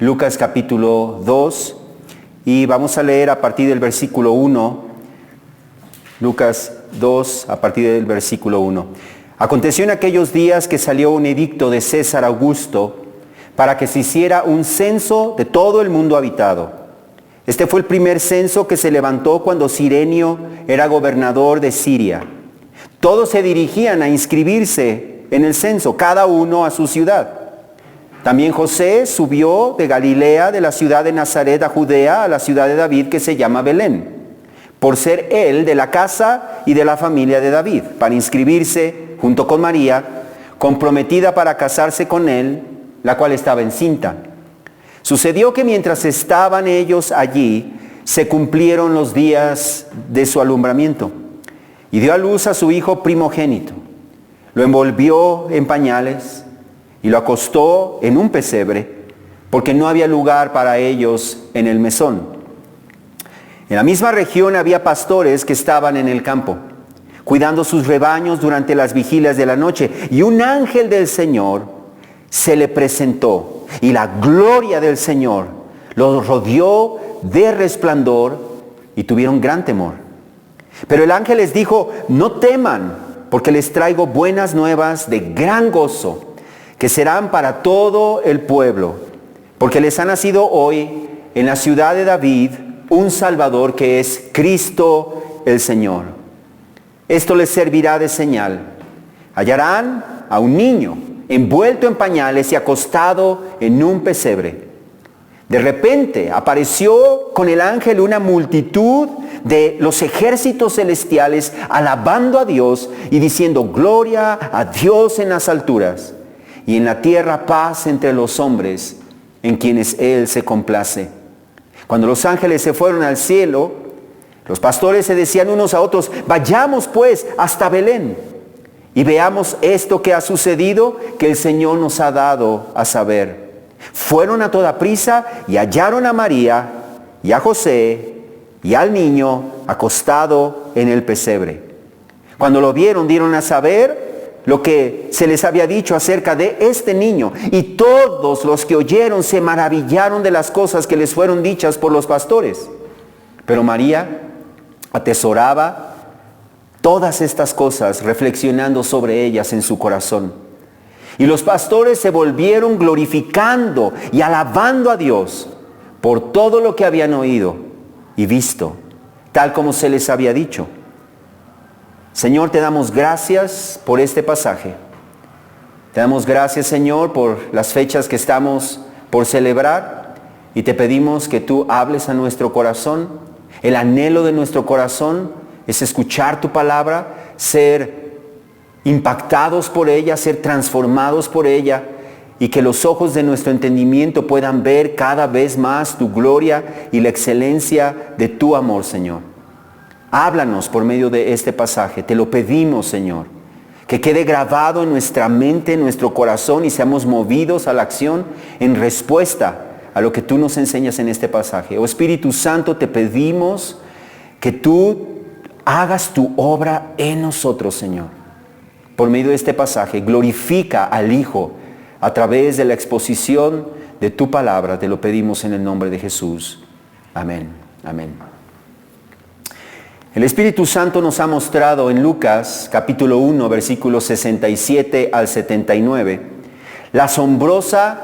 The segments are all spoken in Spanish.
Lucas capítulo 2 y vamos a leer a partir del versículo 1. Lucas 2 a partir del versículo 1. Aconteció en aquellos días que salió un edicto de César Augusto para que se hiciera un censo de todo el mundo habitado. Este fue el primer censo que se levantó cuando Cirenio era gobernador de Siria. Todos se dirigían a inscribirse en el censo, cada uno a su ciudad. También José subió de Galilea, de la ciudad de Nazaret a Judea, a la ciudad de David que se llama Belén, por ser él de la casa y de la familia de David, para inscribirse junto con María, comprometida para casarse con él, la cual estaba encinta. Sucedió que mientras estaban ellos allí, se cumplieron los días de su alumbramiento, y dio a luz a su hijo primogénito. Lo envolvió en pañales y lo acostó en un pesebre, porque no había lugar para ellos en el mesón. En la misma región había pastores que estaban en el campo, cuidando sus rebaños durante las vigilias de la noche, y un ángel del Señor se le presentó, y la gloria del Señor los rodeó de resplandor, y tuvieron gran temor. Pero el ángel les dijo: no teman, porque les traigo buenas nuevas de gran gozo, que serán para todo el pueblo, porque les ha nacido hoy en la ciudad de David un Salvador, que es Cristo el Señor. Esto les servirá de señal: hallarán a un niño envuelto en pañales y acostado en un pesebre. De repente apareció con el ángel una multitud de los ejércitos celestiales, alabando a Dios y diciendo: gloria a Dios en las alturas, y en la tierra paz entre los hombres en quienes Él se complace. Cuando los ángeles se fueron al cielo, los pastores se decían unos a otros: vayamos pues hasta Belén y veamos esto que ha sucedido, que el Señor nos ha dado a saber. Fueron a toda prisa y hallaron a María y a José y al niño acostado en el pesebre. Cuando lo vieron, dieron a saber lo que se les había dicho acerca de este niño, y todos los que oyeron se maravillaron de las cosas que les fueron dichas por los pastores. Pero María atesoraba todas estas cosas, reflexionando sobre ellas en su corazón. Y los pastores se volvieron glorificando y alabando a Dios por todo lo que habían oído y visto, tal como se les había dicho. Señor, te damos gracias por este pasaje. Te damos gracias, Señor, por las fechas que estamos por celebrar, y te pedimos que tú hables a nuestro corazón. El anhelo de nuestro corazón es escuchar tu palabra, ser impactados por ella, ser transformados por ella, y que los ojos de nuestro entendimiento puedan ver cada vez más tu gloria y la excelencia de tu amor, Señor. Háblanos por medio de este pasaje, te lo pedimos, Señor, que quede grabado en nuestra mente, en nuestro corazón, y seamos movidos a la acción en respuesta a lo que tú nos enseñas en este pasaje. Oh Espíritu Santo, te pedimos que tú hagas tu obra en nosotros, Señor. Por medio de este pasaje, glorifica al Hijo a través de la exposición de tu palabra. Te lo pedimos en el nombre de Jesús. Amén. Amén. El Espíritu Santo nos ha mostrado en Lucas capítulo 1, versículos 67 al 79, la asombrosa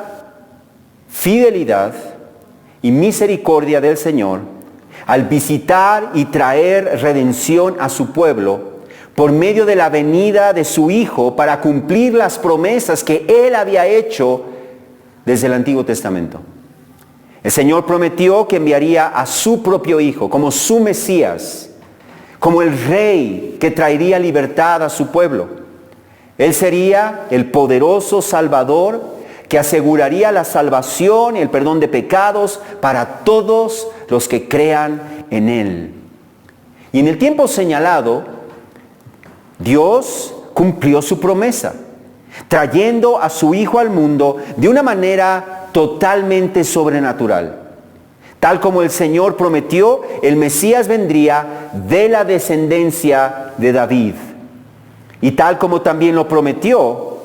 fidelidad y misericordia del Señor al visitar y traer redención a su pueblo por medio de la venida de su Hijo para cumplir las promesas que Él había hecho desde el Antiguo Testamento. El Señor prometió que enviaría a su propio Hijo como su Mesías, como el Rey que traería libertad a su pueblo. Él sería el poderoso Salvador que aseguraría la salvación y el perdón de pecados para todos los que crean en Él. Y en el tiempo señalado, Dios cumplió su promesa, trayendo a su Hijo al mundo de una manera totalmente sobrenatural. Tal como el Señor prometió, el Mesías vendría de la descendencia de David. Y tal como también lo prometió,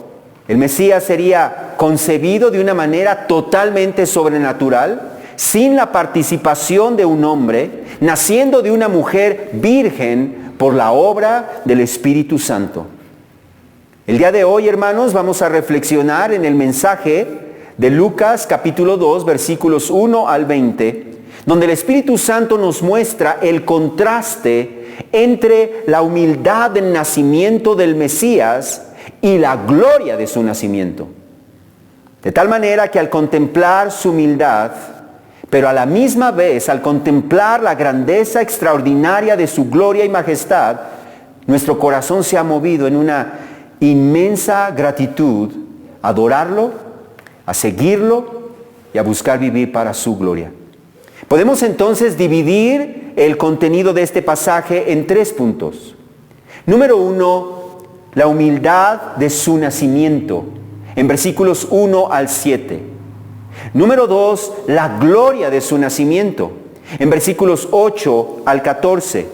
el Mesías sería concebido de una manera totalmente sobrenatural, sin la participación de un hombre, naciendo de una mujer virgen por la obra del Espíritu Santo. El día de hoy, hermanos, vamos a reflexionar en el mensaje de Lucas capítulo 2, versículos 1 al 20, donde el Espíritu Santo nos muestra el contraste entre la humildad del nacimiento del Mesías y la gloria de su nacimiento. De tal manera que al contemplar su humildad, pero a la misma vez al contemplar la grandeza extraordinaria de su gloria y majestad, nuestro corazón se ha movido en una inmensa gratitud a adorarlo, a seguirlo y a buscar vivir para su gloria. Podemos entonces dividir el contenido de este pasaje en 3 puntos. Número 1, la humildad de su nacimiento, en versículos 1 al 7. Número 2, la gloria de su nacimiento, en versículos 8 al 14.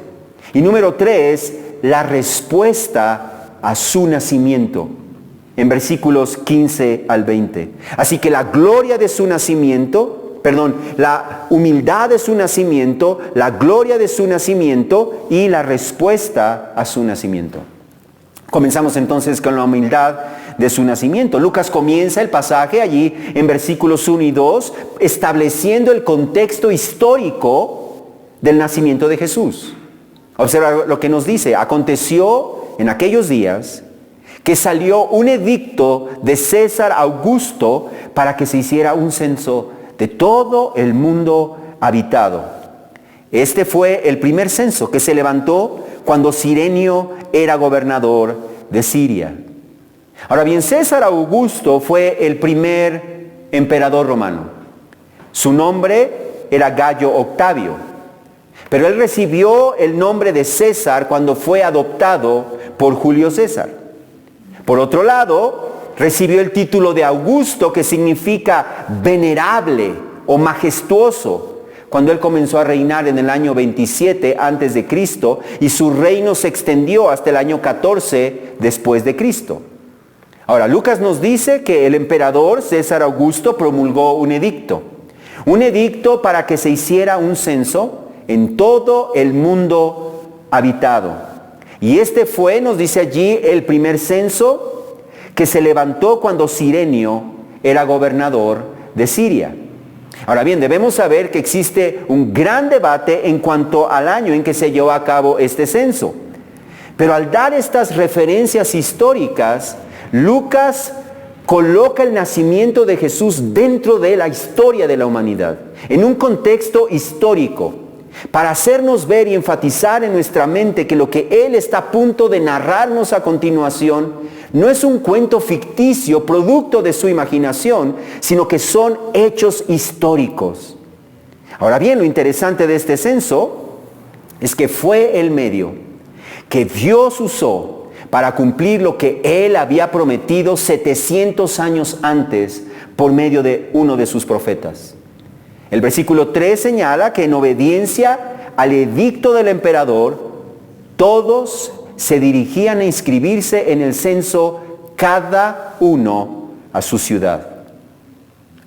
Y número 3, la respuesta a su nacimiento, en versículos 15 al 20. Así que la gloria de su nacimiento, la humildad de su nacimiento, la gloria de su nacimiento y la respuesta a su nacimiento. Comenzamos entonces con la humildad de su nacimiento. Lucas comienza el pasaje allí en versículos 1 y 2, estableciendo el contexto histórico del nacimiento de Jesús. Observa lo que nos dice: aconteció en aquellos días que salió un edicto de César Augusto para que se hiciera un censo de todo el mundo habitado. Este fue el primer censo que se levantó cuando Cirenio era gobernador de Siria. Ahora bien, César Augusto fue el primer emperador romano. Su nombre era Gallo Octavio, pero él recibió el nombre de César cuando fue adoptado por Julio César. Por otro lado, recibió el título de Augusto, que significa venerable o majestuoso, cuando él comenzó a reinar en el año 27 antes de Cristo, y su reino se extendió hasta el año 14 después de Cristo. Ahora, Lucas nos dice que el emperador César Augusto promulgó un edicto para que se hiciera un censo en todo el mundo habitado. Y este fue, nos dice allí, el primer censo que se levantó cuando Cirenio era gobernador de Siria. Ahora bien, debemos saber que existe un gran debate en cuanto al año en que se llevó a cabo este censo. Pero al dar estas referencias históricas, Lucas coloca el nacimiento de Jesús dentro de la historia de la humanidad, en un contexto histórico, para hacernos ver y enfatizar en nuestra mente que lo que Él está a punto de narrarnos a continuación no es un cuento ficticio producto de su imaginación, sino que son hechos históricos. Ahora bien, lo interesante de este censo es que fue el medio que Dios usó para cumplir lo que Él había prometido 700 años antes por medio de uno de sus profetas. El versículo 3 señala que en obediencia al edicto del emperador, todos se dirigían a inscribirse en el censo, cada uno a su ciudad.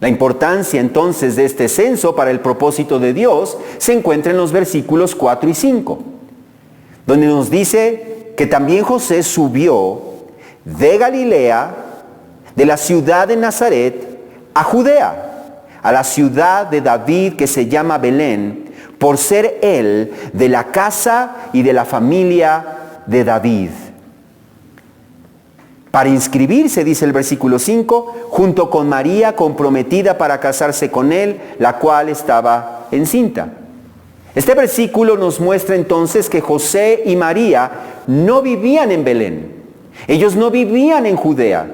La importancia entonces de este censo para el propósito de Dios se encuentra en los versículos 4 y 5, donde nos dice que también José subió de Galilea, de la ciudad de Nazaret, a Judea, a la ciudad de David que se llama Belén, por ser él de la casa y de la familia de David, para inscribirse, dice el versículo 5, junto con María, comprometida para casarse con él, la cual estaba encinta. Este versículo nos muestra entonces que José y María no vivían en Belén. Ellos no vivían en Judea.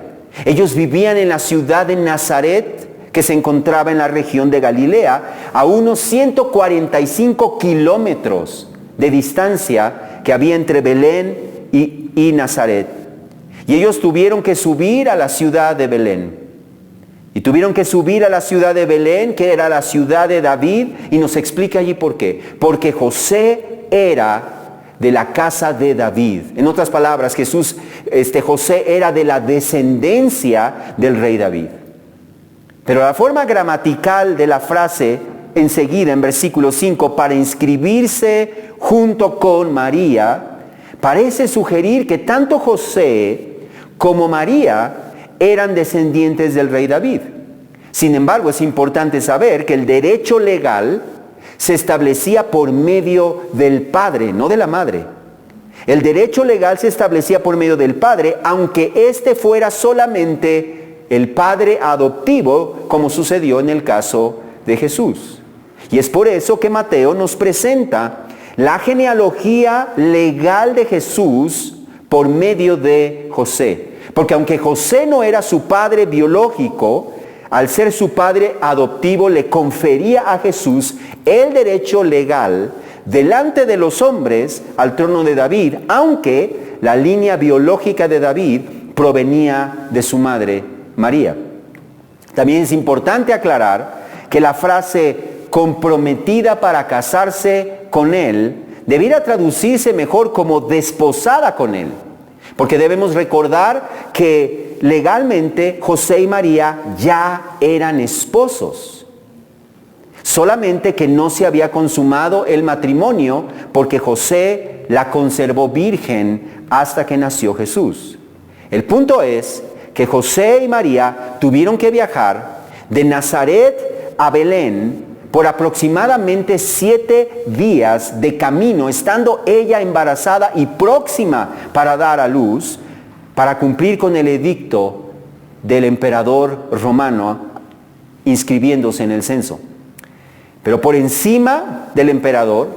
Ellos vivían en la ciudad de Nazaret, que se encontraba en la región de Galilea, a unos 145 kilómetros de distancia que había entre Belén y Nazaret. Y ellos tuvieron que subir a la ciudad de Belén. Y tuvieron que subir a la ciudad de Belén, que era la ciudad de David, y nos explica allí por qué. Porque José era de la casa de David. En otras palabras, José era de la descendencia del rey David. Pero la forma gramatical de la frase enseguida en versículo 5, para inscribirse junto con María, parece sugerir que tanto José como María eran descendientes del rey David. Sin embargo, es importante saber que el derecho legal se establecía por medio del padre, no de la madre. El derecho legal se establecía por medio del padre, aunque éste fuera solamente el padre adoptivo, como sucedió en el caso de Jesús. Y es por eso que Mateo nos presenta la genealogía legal de Jesús por medio de José. Porque aunque José no era su padre biológico, al ser su padre adoptivo le confería a Jesús el derecho legal delante de los hombres al trono de David, aunque la línea biológica de David provenía de su madre María. También es importante aclarar que la frase comprometida para casarse con él debiera traducirse mejor como desposada con él, porque debemos recordar que legalmente José y María ya eran esposos, solamente que no se había consumado el matrimonio porque José la conservó virgen hasta que nació Jesús. El punto es que José y María tuvieron que viajar de Nazaret a Belén por aproximadamente 7 días de camino, estando ella embarazada y próxima para dar a luz, para cumplir con el edicto del emperador romano inscribiéndose en el censo. Pero por encima del emperador,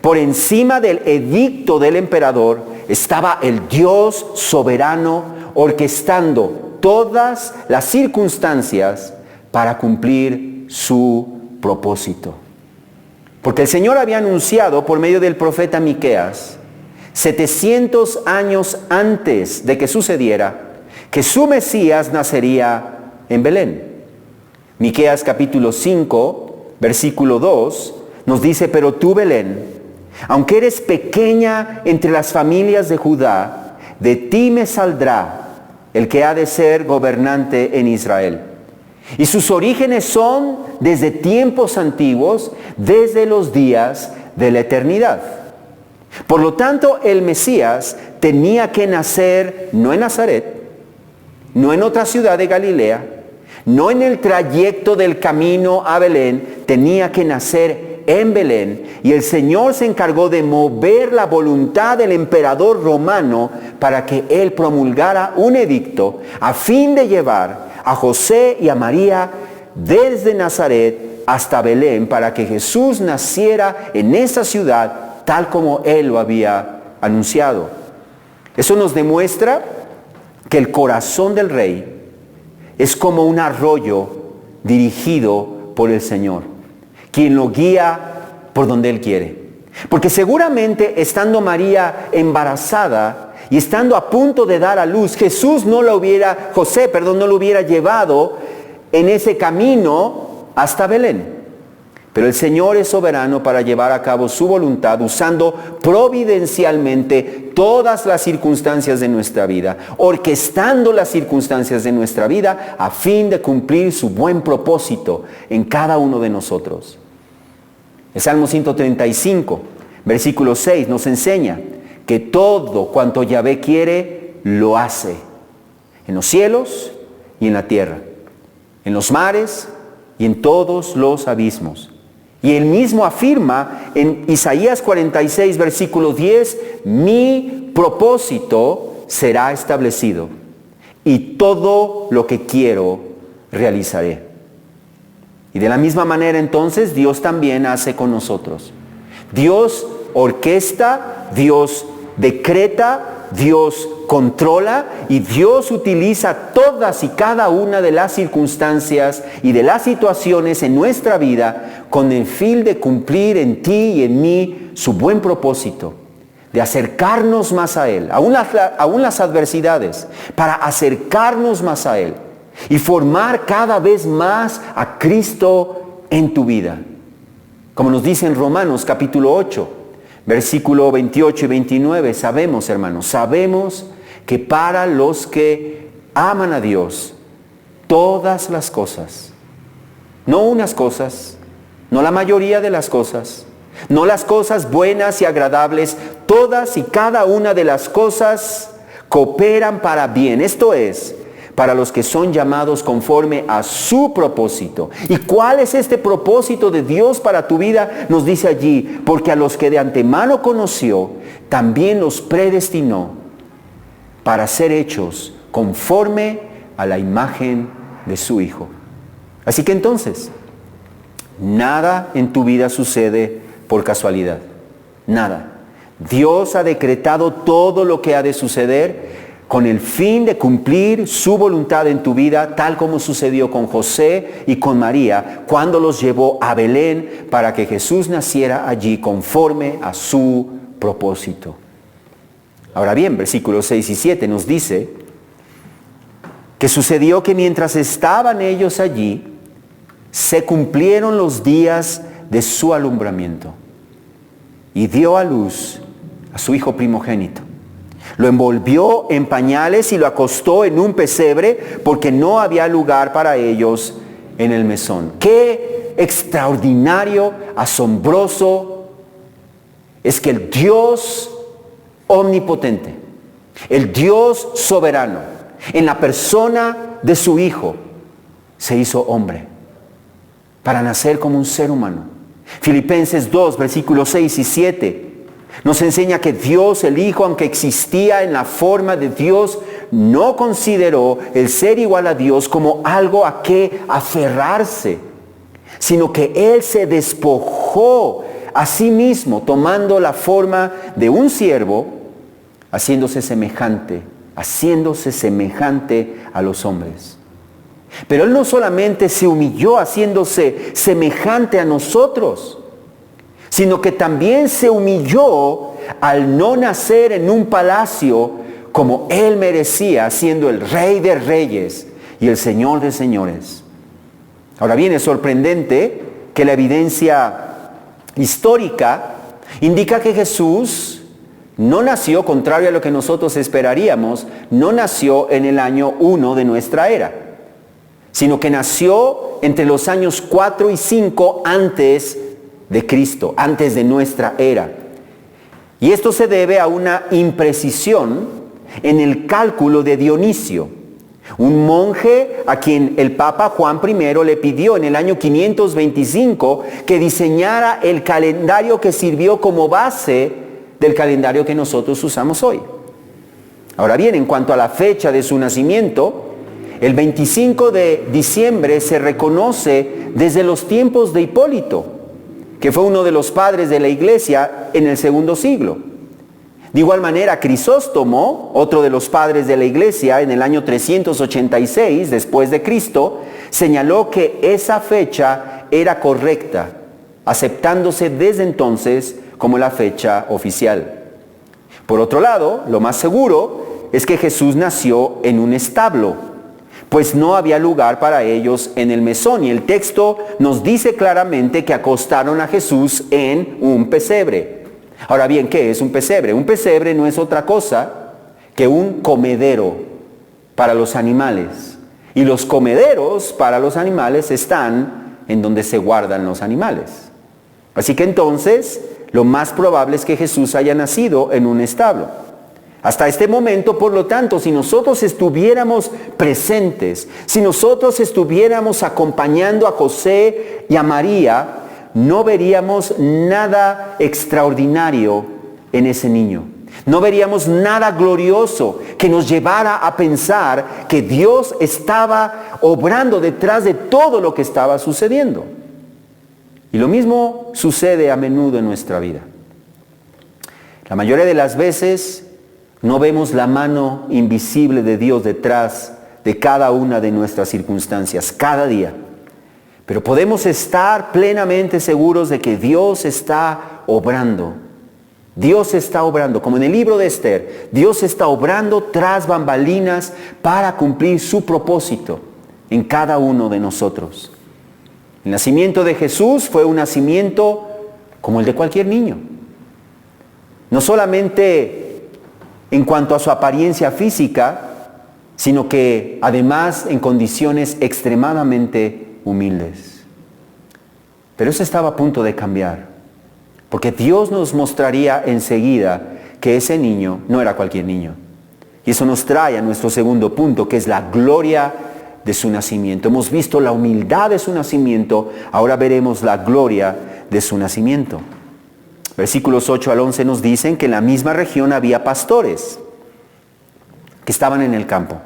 por encima del edicto del emperador, estaba el Dios soberano orquestando todas las circunstancias para cumplir su propósito. Porque el Señor había anunciado por medio del profeta Miqueas, 700 años antes de que sucediera, que su Mesías nacería en Belén. Miqueas capítulo 5, versículo 2, nos dice: pero tú, Belén, aunque eres pequeña entre las familias de Judá, de ti me saldrá el que ha de ser gobernante en Israel. Y sus orígenes son desde tiempos antiguos, desde los días de la eternidad. Por lo tanto, el Mesías tenía que nacer no en Nazaret, no en otra ciudad de Galilea, no en el trayecto del camino a Belén, tenía que nacer en Belén. Y el Señor se encargó de mover la voluntad del emperador romano para que él promulgara un edicto a fin de llevar a José y a María desde Nazaret hasta Belén, para que Jesús naciera en esa ciudad tal como él lo había anunciado. Eso nos demuestra que el corazón del rey es como un arroyo dirigido por el Señor, quien lo guía por donde él quiere. Porque seguramente estando María embarazada y estando a punto de dar a luz, José no lo hubiera llevado en ese camino hasta Belén. Pero el Señor es soberano para llevar a cabo su voluntad, usando providencialmente todas las circunstancias de nuestra vida, orquestando las circunstancias de nuestra vida a fin de cumplir su buen propósito en cada uno de nosotros. El Salmo 135, versículo 6 nos enseña que todo cuanto Yahvé quiere, lo hace, en los cielos y en la tierra, en los mares y en todos los abismos. Y él mismo afirma en Isaías 46, versículo 10, mi propósito será establecido y todo lo que quiero realizaré. Y de la misma manera entonces Dios también hace con nosotros. Dios orquesta, Dios decreta, Dios controla y Dios utiliza todas y cada una de las circunstancias y de las situaciones en nuestra vida con el fin de cumplir en ti y en mí su buen propósito, de acercarnos más a Él, aún las adversidades, para acercarnos más a Él y formar cada vez más a Cristo en tu vida. Como nos dice en Romanos capítulo 8, versículo 28 y 29, sabemos, hermanos, sabemos que para los que aman a Dios, todas las cosas No unas cosas, no la mayoría de las cosas, no las cosas buenas y agradables, todas y cada una de las cosas cooperan para bien. Esto es, para los que son llamados conforme a su propósito. ¿Y cuál es este propósito de Dios para tu vida? Nos dice allí, porque a los que de antemano conoció, también los predestinó para ser hechos conforme a la imagen de su Hijo. Así que entonces, nada en tu vida sucede por casualidad. Nada. Dios ha decretado todo lo que ha de suceder con el fin de cumplir su voluntad en tu vida, tal como sucedió con José y con María, cuando los llevó a Belén para que Jesús naciera allí conforme a su propósito. Ahora bien, versículos 6 y 7 nos dice que sucedió que mientras estaban ellos allí, se cumplieron los días de su alumbramiento y dio a luz a su hijo primogénito. Lo envolvió en pañales y lo acostó en un pesebre porque no había lugar para ellos en el mesón. ¡Qué extraordinario, asombroso! Es que el Dios omnipotente, el Dios soberano, en la persona de su Hijo, se hizo hombre para nacer como un ser humano. Filipenses 2, versículos 6 y 7, nos enseña que Dios, el Hijo, aunque existía en la forma de Dios, no consideró el ser igual a Dios como algo a que aferrarse, sino que Él se despojó a sí mismo, tomando la forma de un siervo, haciéndose semejante a los hombres. Pero Él no solamente se humilló haciéndose semejante a nosotros, sino que también se humilló al no nacer en un palacio como Él merecía, siendo el Rey de Reyes y el Señor de Señores. Ahora bien, es sorprendente que la evidencia histórica indica que Jesús no nació, contrario a lo que nosotros esperaríamos, no nació en el año 1 de nuestra era, sino que nació entre los años 4 y 5 antes de Cristo, antes de nuestra era. Y esto se debe a una imprecisión en el cálculo de Dionisio, un monje a quien el Papa Juan I le pidió en el año 525 que diseñara el calendario que sirvió como base del calendario que nosotros usamos hoy. Ahora bien, en cuanto a la fecha de su nacimiento, el 25 de diciembre se reconoce desde los tiempos de Hipólito, que fue uno de los padres de la iglesia en el segundo siglo. De igual manera, Crisóstomo, otro de los padres de la iglesia, en el año 386 después de Cristo, señaló que esa fecha era correcta, aceptándose desde entonces como la fecha oficial. Por otro lado, lo más seguro es que Jesús nació en un establo, pues no había lugar para ellos en el mesón. Y el texto nos dice claramente que acostaron a Jesús en un pesebre. Ahora bien, ¿qué es un pesebre? Un pesebre no es otra cosa que un comedero para los animales. Y los comederos para los animales están en donde se guardan los animales. Así que entonces, lo más probable es que Jesús haya nacido en un establo. Hasta este momento, por lo tanto, si nosotros estuviéramos presentes, si nosotros estuviéramos acompañando a José y a María, no veríamos nada extraordinario en ese niño. No veríamos nada glorioso que nos llevara a pensar que Dios estaba obrando detrás de todo lo que estaba sucediendo. Y lo mismo sucede a menudo en nuestra vida. La mayoría de las veces no vemos la mano invisible de Dios detrás de cada una de nuestras circunstancias, cada día. Pero podemos estar plenamente seguros de que Dios está obrando. Dios está obrando, como en el libro de Esther, Dios está obrando tras bambalinas para cumplir su propósito en cada uno de nosotros. El nacimiento de Jesús fue un nacimiento como el de cualquier niño. No solamente en cuanto a su apariencia física, sino que además en condiciones extremadamente humildes. Pero eso estaba a punto de cambiar, porque Dios nos mostraría enseguida que ese niño no era cualquier niño. Y eso nos trae a nuestro segundo punto, que es la gloria de su nacimiento. Hemos visto la humildad de su nacimiento, ahora veremos la gloria de su nacimiento. Versículos 8 al 11 nos dicen que en la misma región había pastores que estaban en el campo,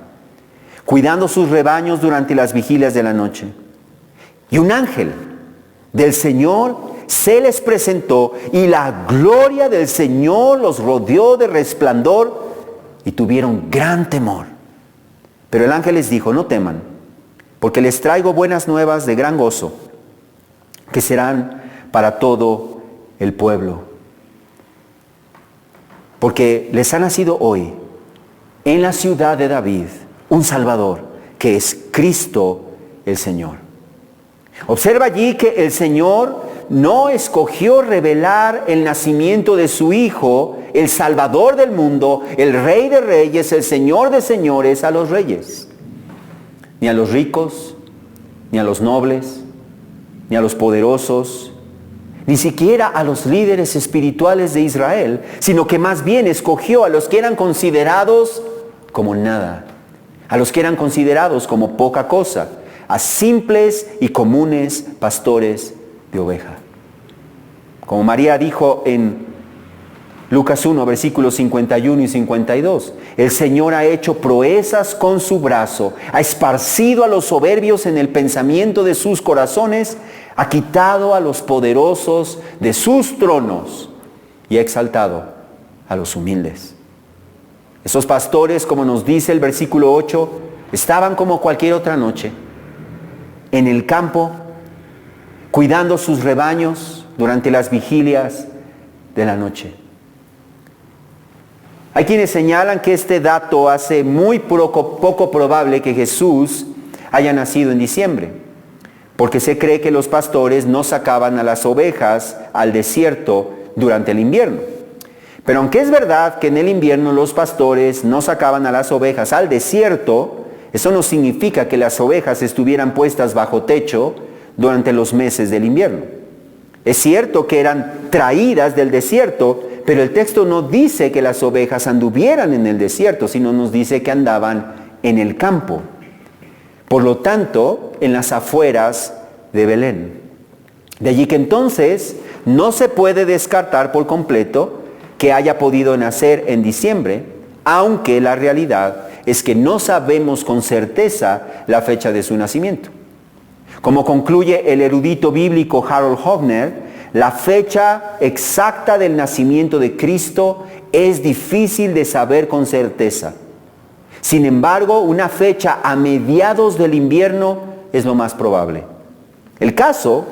cuidando sus rebaños durante las vigilias de la noche. Y un ángel del Señor se les presentó y la gloria del Señor los rodeó de resplandor y tuvieron gran temor. Pero el ángel les dijo, no teman, porque les traigo buenas nuevas de gran gozo, que serán para todo el pueblo. Porque les ha nacido hoy, en la ciudad de David, un Salvador, que es Cristo el Señor. Observa allí que el Señor no escogió revelar el nacimiento de su Hijo, el Salvador del mundo, el Rey de Reyes, el Señor de Señores, a los reyes. Ni a los ricos, ni a los nobles, ni a los poderosos, ni siquiera a los líderes espirituales de Israel, sino que más bien escogió a los que eran considerados como nada, a los que eran considerados como poca cosa, a simples y comunes pastores de oveja. Como María dijo en Lucas 1, versículos 51 y 52, el Señor ha hecho proezas con su brazo, ha esparcido a los soberbios en el pensamiento de sus corazones, ha quitado a los poderosos de sus tronos y ha exaltado a los humildes. Esos pastores, como nos dice el versículo 8, estaban como cualquier otra noche, en el campo, cuidando sus rebaños durante las vigilias de la noche. Hay quienes señalan que este dato hace muy poco probable que Jesús haya nacido en diciembre, porque se cree que los pastores no sacaban a las ovejas al desierto durante el invierno. Pero aunque es verdad que en el invierno los pastores no sacaban a las ovejas al desierto, eso no significa que las ovejas estuvieran puestas bajo techo durante los meses del invierno. Es cierto que eran traídas del desierto, pero el texto no dice que las ovejas anduvieran en el desierto, sino nos dice que andaban en el campo. Por lo tanto, en las afueras de Belén. De allí que entonces no se puede descartar por completo que haya podido nacer en diciembre, aunque la realidad es que no sabemos con certeza la fecha de su nacimiento. Como concluye el erudito bíblico Harold Hoffner, la fecha exacta del nacimiento de Cristo es difícil de saber con certeza. Sin embargo, una fecha a mediados del invierno es lo más probable. El caso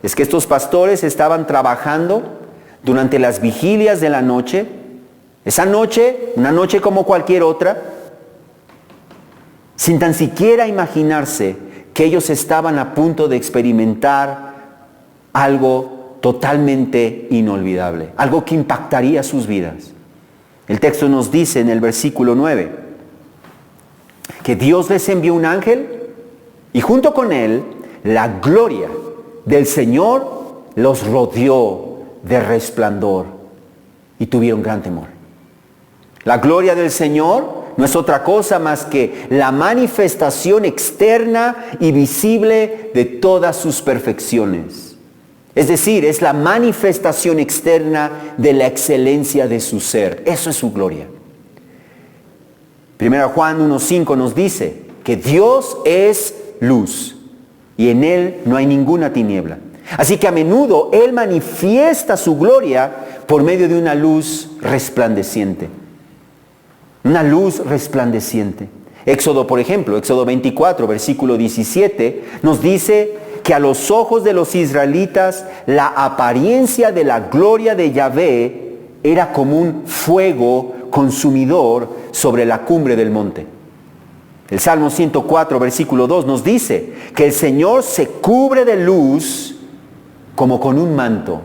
es que estos pastores estaban trabajando durante las vigilias de la noche. Esa noche, una noche como cualquier otra, sin tan siquiera imaginarse que ellos estaban a punto de experimentar algo totalmente inolvidable, algo que impactaría sus vidas. El texto nos dice en el versículo 9 que Dios les envió un ángel y junto con él la gloria del Señor los rodeó de resplandor y tuvieron gran temor. La gloria del Señor no es otra cosa más que la manifestación externa y visible de todas sus perfecciones. Es decir, es la manifestación externa de la excelencia de su ser. Eso es su gloria. 1 Juan 1:5 nos dice que Dios es luz y en Él no hay ninguna tiniebla. Así que a menudo Él manifiesta su gloria por medio de una luz resplandeciente. Una luz resplandeciente. Éxodo, por ejemplo, Éxodo 24, versículo 17, nos dice que a los ojos de los israelitas la apariencia de la gloria de Yahvé era como un fuego consumidor sobre la cumbre del monte. El Salmo 104, versículo 2 nos dice que el Señor se cubre de luz como con un manto.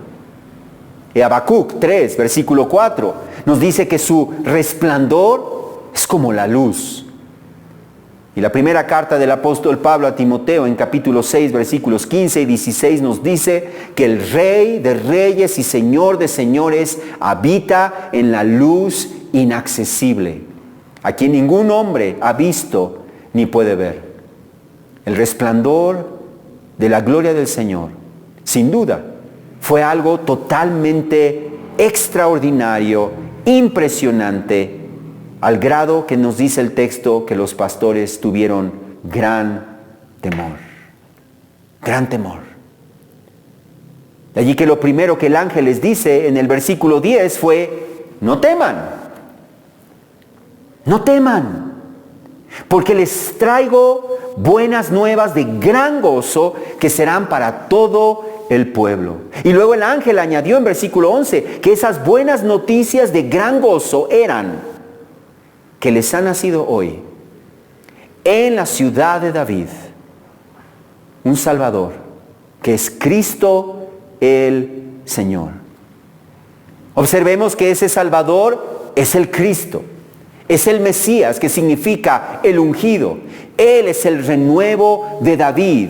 Y Habacuc 3, versículo 4 nos dice que su resplandor es como la luz. Y la primera carta del apóstol Pablo a Timoteo en capítulo 6, versículos 15 y 16 nos dice que el Rey de reyes y Señor de señores habita en la luz inaccesible, a quien ningún hombre ha visto ni puede ver. El resplandor de la gloria del Señor, sin duda, fue algo totalmente extraordinario, impresionante, al grado que nos dice el texto que los pastores tuvieron gran temor. Gran temor. De allí que lo primero que el ángel les dice en el versículo 10 fue: no teman. No teman. Porque les traigo buenas nuevas de gran gozo que serán para todo el pueblo. Y luego el ángel añadió en versículo 11 que esas buenas noticias de gran gozo eran que les ha nacido hoy en la ciudad de David un Salvador, que es Cristo el Señor. Observemos que ese Salvador es el Cristo, es el Mesías, que significa el ungido. Él es el renuevo de David,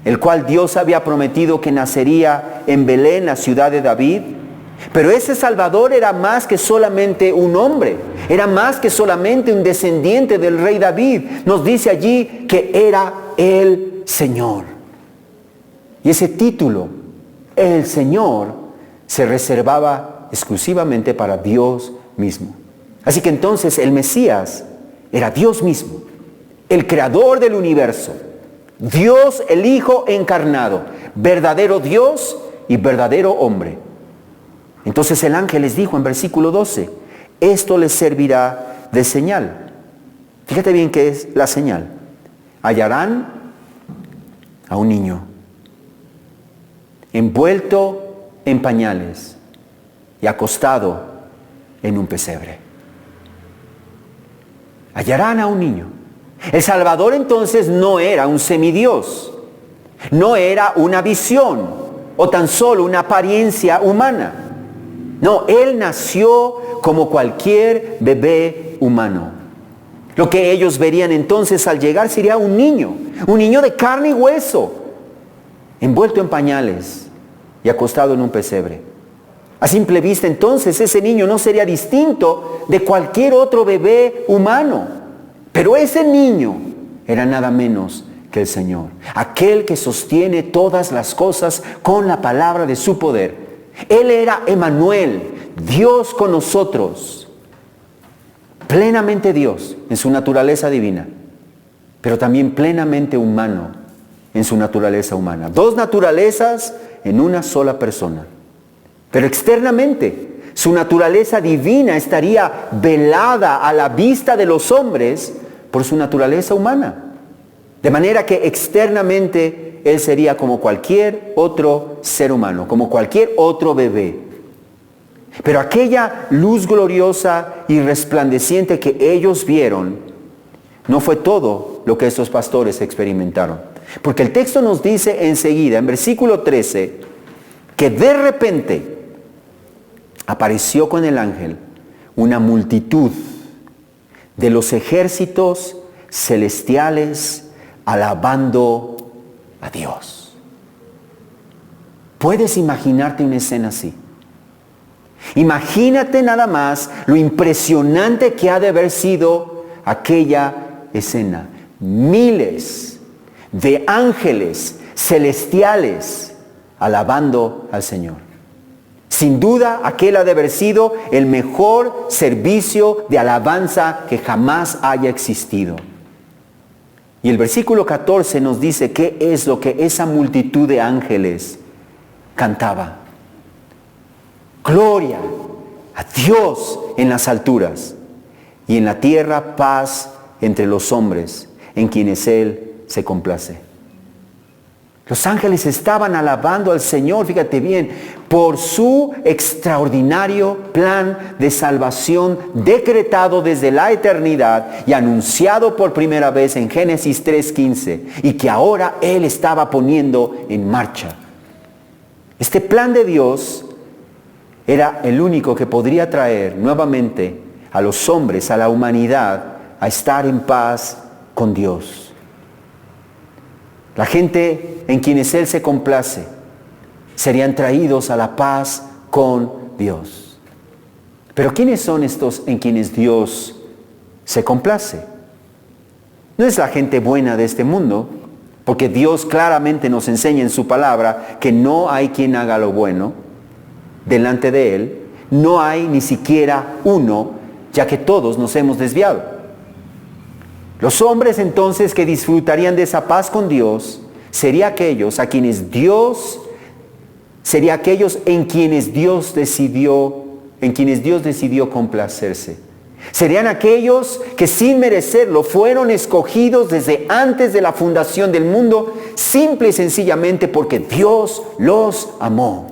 el cual Dios había prometido que nacería en Belén, la ciudad de David. Pero ese Salvador era más que solamente un hombre, era más que solamente un descendiente del rey David. Nos dice allí que era el Señor. Y ese título, el Señor, se reservaba exclusivamente para Dios mismo. Así que entonces el Mesías era Dios mismo, el creador del universo, Dios el Hijo encarnado, verdadero Dios y verdadero hombre. Entonces el ángel les dijo en versículo 12, esto les servirá de señal. Fíjate bien qué es la señal. Hallarán a un niño envuelto en pañales y acostado en un pesebre. Hallarán a un niño. El Salvador entonces no era un semidios, no era una visión o tan solo una apariencia humana. No, Él nació como cualquier bebé humano. Lo que ellos verían entonces al llegar sería un niño de carne y hueso, envuelto en pañales y acostado en un pesebre. A simple vista entonces ese niño no sería distinto de cualquier otro bebé humano. Pero ese niño era nada menos que el Señor, aquel que sostiene todas las cosas con la palabra de su poder. Él era Emmanuel, Dios con nosotros, plenamente Dios en su naturaleza divina, pero también plenamente humano en su naturaleza humana. Dos naturalezas en una sola persona. Pero externamente, su naturaleza divina estaría velada a la vista de los hombres por su naturaleza humana. De manera que externamente Él sería como cualquier otro ser humano, como cualquier otro bebé. Pero aquella luz gloriosa y resplandeciente que ellos vieron no fue todo lo que estos pastores experimentaron. Porque el texto nos dice enseguida, en versículo 13, que de repente apareció con el ángel una multitud de los ejércitos celestiales alabando a Dios. ¿Puedes imaginarte una escena así? Imagínate nada más lo impresionante que ha de haber sido aquella escena. Miles de ángeles celestiales alabando al Señor. Sin duda, aquel ha de haber sido el mejor servicio de alabanza que jamás haya existido. Y el versículo 14 nos dice qué es lo que esa multitud de ángeles cantaba. Gloria a Dios en las alturas y en la tierra paz entre los hombres en quienes Él se complace. Los ángeles estaban alabando al Señor, fíjate bien, por su extraordinario plan de salvación decretado desde la eternidad y anunciado por primera vez en Génesis 3:15 y que ahora Él estaba poniendo en marcha. Este plan de Dios era el único que podría traer nuevamente a los hombres, a la humanidad, a estar en paz con Dios. La gente en quienes Él se complace serían traídos a la paz con Dios. Pero ¿quiénes son estos en quienes Dios se complace? No es la gente buena de este mundo, porque Dios claramente nos enseña en su palabra que no hay quien haga lo bueno delante de Él. No hay ni siquiera uno, ya que todos nos hemos desviado. Los hombres entonces que disfrutarían de esa paz con Dios serían aquellos en quienes Dios decidió complacerse. Serían aquellos que sin merecerlo fueron escogidos desde antes de la fundación del mundo, simple y sencillamente porque Dios los amó.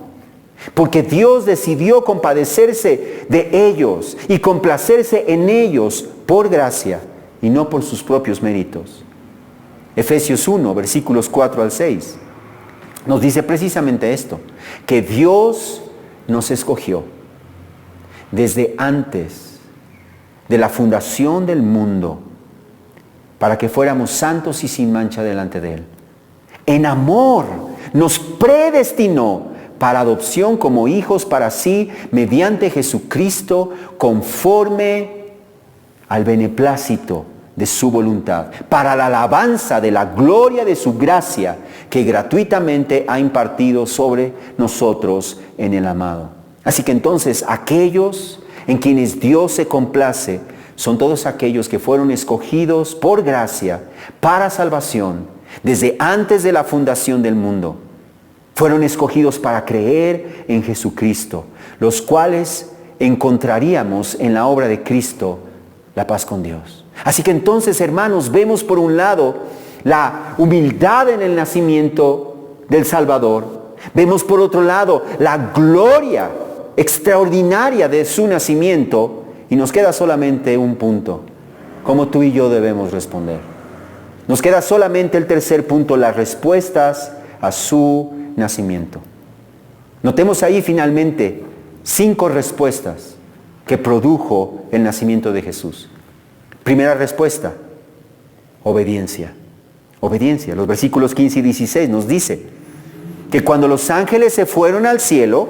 Porque Dios decidió compadecerse de ellos y complacerse en ellos por gracia y no por sus propios méritos. Efesios 1, versículos 4 al 6, nos dice precisamente esto, que Dios nos escogió desde antes de la fundación del mundo para que fuéramos santos y sin mancha delante de Él. En amor nos predestinó para adopción como hijos para sí, mediante Jesucristo, conforme al beneplácito de su voluntad, para la alabanza de la gloria de su gracia, que gratuitamente ha impartido sobre nosotros en el amado. Así que entonces, aquellos en quienes Dios se complace, son todos aquellos que fueron escogidos por gracia, para salvación, desde antes de la fundación del mundo. Fueron escogidos para creer en Jesucristo, los cuales encontraríamos en la obra de Cristo la paz con Dios. Así que entonces, hermanos, vemos por un lado la humildad en el nacimiento del Salvador. Vemos por otro lado la gloria extraordinaria de su nacimiento. Y nos queda solamente un punto: cómo tú y yo debemos responder. Nos queda solamente el tercer punto: las respuestas a su nacimiento. Notemos ahí finalmente 5 respuestas que produjo el nacimiento de Jesús. Primera respuesta: obediencia. Obediencia. Los versículos 15 y 16 nos dice que cuando los ángeles se fueron al cielo,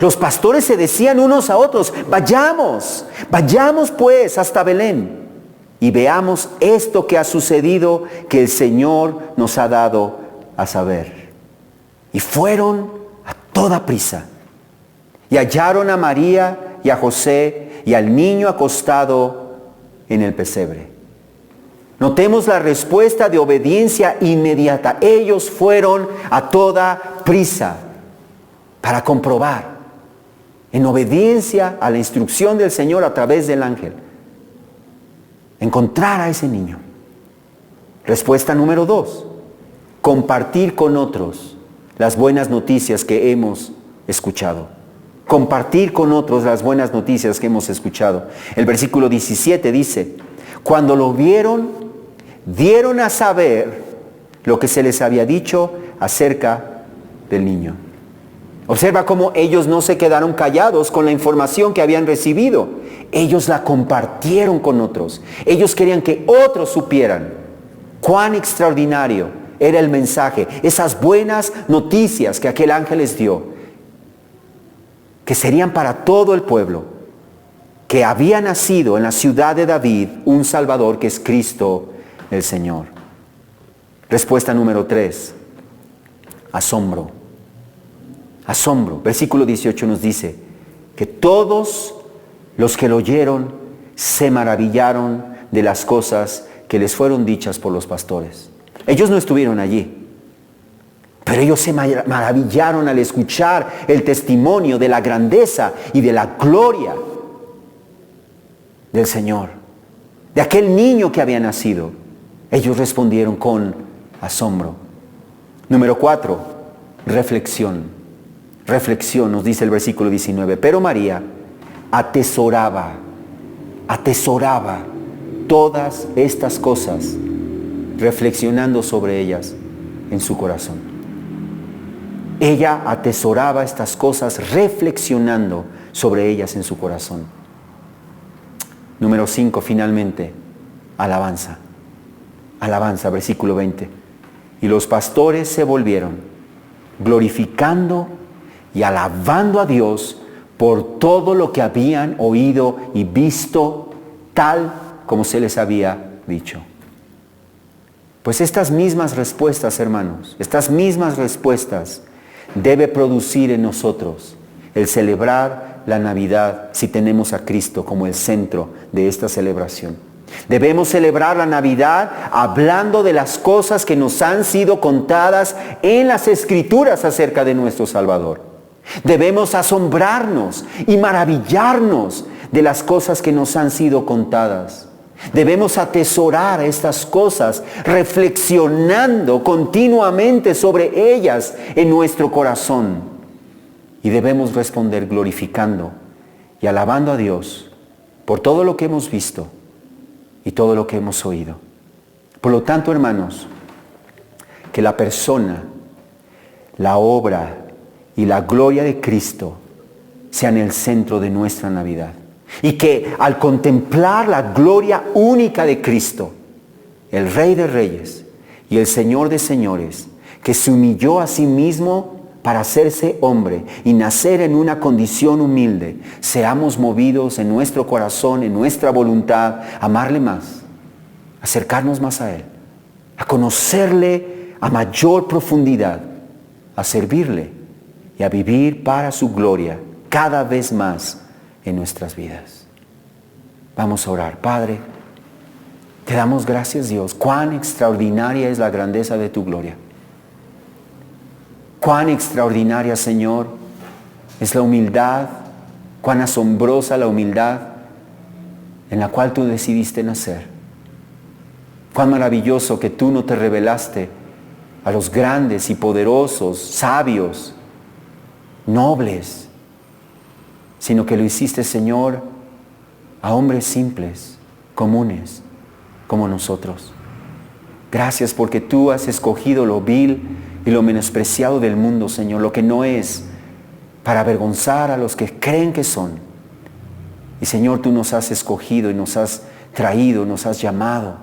los pastores se decían unos a otros: vayamos pues hasta Belén y veamos esto que ha sucedido, que el Señor nos ha dado a saber. Y fueron a toda prisa y hallaron a María y a José y al niño acostado en el pesebre. Notemos la respuesta de obediencia inmediata. Ellos fueron a toda prisa para comprobar, en obediencia a la instrucción del Señor a través del ángel, encontrar a ese niño. Respuesta número 2: compartir con otros las buenas noticias que hemos escuchado. Compartir con otros las buenas noticias que hemos escuchado. El versículo 17 dice: cuando lo vieron, dieron a saber lo que se les había dicho acerca del niño. Observa cómo ellos no se quedaron callados con la información que habían recibido. Ellos la compartieron con otros. Ellos querían que otros supieran cuán extraordinario era el mensaje, esas buenas noticias que aquel ángel les dio, que serían para todo el pueblo, que había nacido en la ciudad de David un Salvador, que es Cristo el Señor. Respuesta número 3: asombro. Asombro. Versículo 18 nos dice que todos los que lo oyeron se maravillaron de las cosas que les fueron dichas por los pastores. Ellos no estuvieron allí, pero ellos se maravillaron al escuchar el testimonio de la grandeza y de la gloria del Señor, de aquel niño que había nacido. Ellos respondieron con asombro. Número 4, reflexión. Reflexión, nos dice el versículo 19. Pero María atesoraba todas estas cosas, reflexionando sobre ellas en su corazón. Ella atesoraba estas cosas, reflexionando sobre ellas en su corazón. Número 5, finalmente, alabanza. alabanza, versículo 20. Y los pastores se volvieron, glorificando y alabando a Dios por todo lo que habían oído y visto, tal como se les había dicho. Pues estas mismas respuestas, hermanos, estas mismas respuestas debe producir en nosotros el celebrar la Navidad si tenemos a Cristo como el centro de esta celebración. Debemos celebrar la Navidad hablando de las cosas que nos han sido contadas en las Escrituras acerca de nuestro Salvador. Debemos asombrarnos y maravillarnos de las cosas que nos han sido contadas. Debemos atesorar estas cosas, reflexionando continuamente sobre ellas en nuestro corazón. Y debemos responder glorificando y alabando a Dios por todo lo que hemos visto y todo lo que hemos oído. Por lo tanto, hermanos, que la persona, la obra y la gloria de Cristo sean el centro de nuestra Navidad. Y que al contemplar la gloria única de Cristo, el Rey de Reyes y el Señor de Señores, que se humilló a sí mismo para hacerse hombre y nacer en una condición humilde, seamos movidos en nuestro corazón, en nuestra voluntad, a amarle más, acercarnos más a Él, a conocerle a mayor profundidad, a servirle y a vivir para su gloria cada vez más en nuestras vidas. Vamos a orar. Padre, te damos gracias, Dios. Cuán extraordinaria es la grandeza de tu gloria. Cuán extraordinaria, Señor, es la humildad, cuán asombrosa la humildad en la cual tú decidiste nacer. Cuán maravilloso que tú no te revelaste a los grandes y poderosos, sabios, nobles, sino que lo hiciste, Señor, a hombres simples, comunes, como nosotros. Gracias porque tú has escogido lo vil y lo menospreciado del mundo, Señor, lo que no es, para avergonzar a los que creen que son. Y, Señor, tú nos has escogido y nos has traído, nos has llamado,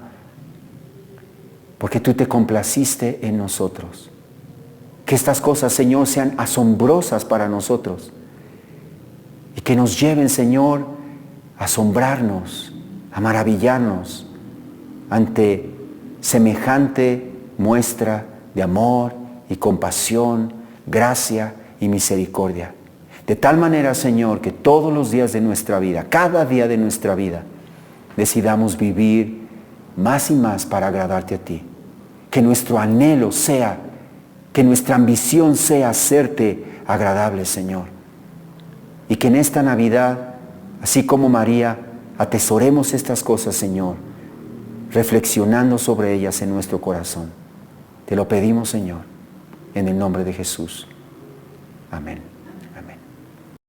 porque tú te complaciste en nosotros. Que estas cosas, Señor, sean asombrosas para nosotros. Y que nos lleven, Señor, a asombrarnos, a maravillarnos ante semejante muestra de amor y compasión, gracia y misericordia. De tal manera, Señor, que todos los días de nuestra vida, cada día de nuestra vida, decidamos vivir más y más para agradarte a ti. Que nuestro anhelo sea, que nuestra ambición sea hacerte agradable, Señor. Y que en esta Navidad, así como María, atesoremos estas cosas, Señor, reflexionando sobre ellas en nuestro corazón. Te lo pedimos, Señor, en el nombre de Jesús. Amén.